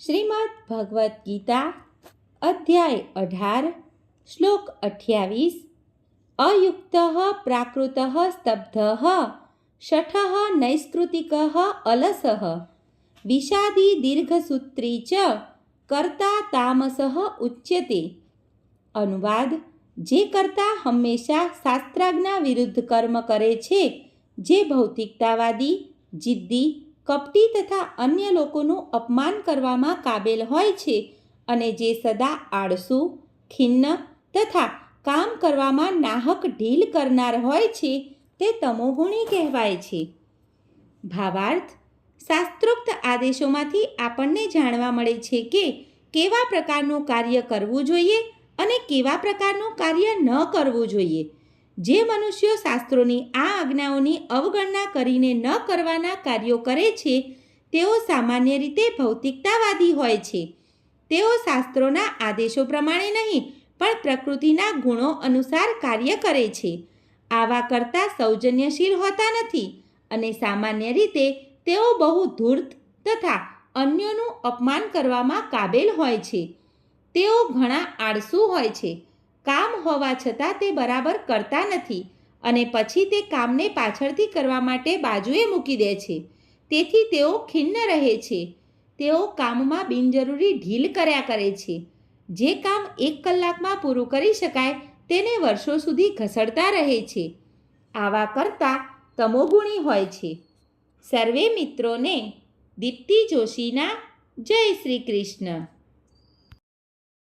શ્રીમદ્ ભગવદ્ ગીતા અધ્યાય 18 શ્લોક 28 અયુક્ત પ્રાકૃત સ્તબ્ધ શઠ નૈષ્કૃતિક અલસ વિષાદી દીર્ઘસૂત્રી ચ કર્તા તામસ ઉચ્યતે. અનુવાદ: જે કર્તા હંમેશા શાસ્ત્રાજ્ઞા વિરુદ્ધ કર્મ કરે છે, જે ભૌતિકતાવાદી, જિદ્દી, કપટી તથા અન્ય લોકોનું અપમાન કરવામાં કાબેલ હોય છે અને જે સદા આળસુ, ખિન્ન તથા કામ કરવામાં નાહક ઢીલ કરનાર હોય છે, તે તમોગુણી કહેવાય છે. ભાવાર્થ: શાસ્ત્રોક્ત આદેશોમાંથી આપણને જાણવા મળે છે કે કેવા પ્રકારનું કાર્ય કરવું જોઈએ અને કેવા પ્રકારનું કાર્ય ન કરવું જોઈએ. જે મનુષ્યો શાસ્ત્રોની આ આજ્ઞાઓની અવગણના કરીને ન કરવાના કાર્યો કરે છે, તેઓ સામાન્ય રીતે ભૌતિકતાવાદી હોય છે. તેઓ શાસ્ત્રોના આદેશો પ્રમાણે નહીં, પણ પ્રકૃતિના ગુણો અનુસાર કાર્ય કરે છે. આવા કરતાં સૌજન્યશીલ હોતા નથી અને સામાન્ય રીતે તેઓ બહુ ધૂર્ત તથા અન્યોનું અપમાન કરવામાં કાબેલ હોય છે. તેઓ ઘણા આળસુ હોય છે. કામ હોવા છતાં તે બરાબર કરતા નથી અને પછી તે કામને પાછળથી કરવા માટે બાજુએ મૂકી દે છે. તેથી તેઓ ખિન્ન રહે છે. તેઓ કામમાં બિનજરૂરી ઢીલ કર્યા કરે છે. જે કામ 1 કલાકમાં પૂરું કરી શકાય તેને વર્ષો સુધી ઘસડતા રહે છે. આવા કરતાં તમોગુણી હોય છે. સર્વે મિત્રોને દીપ્તિ જોશીના જય શ્રી કૃષ્ણ.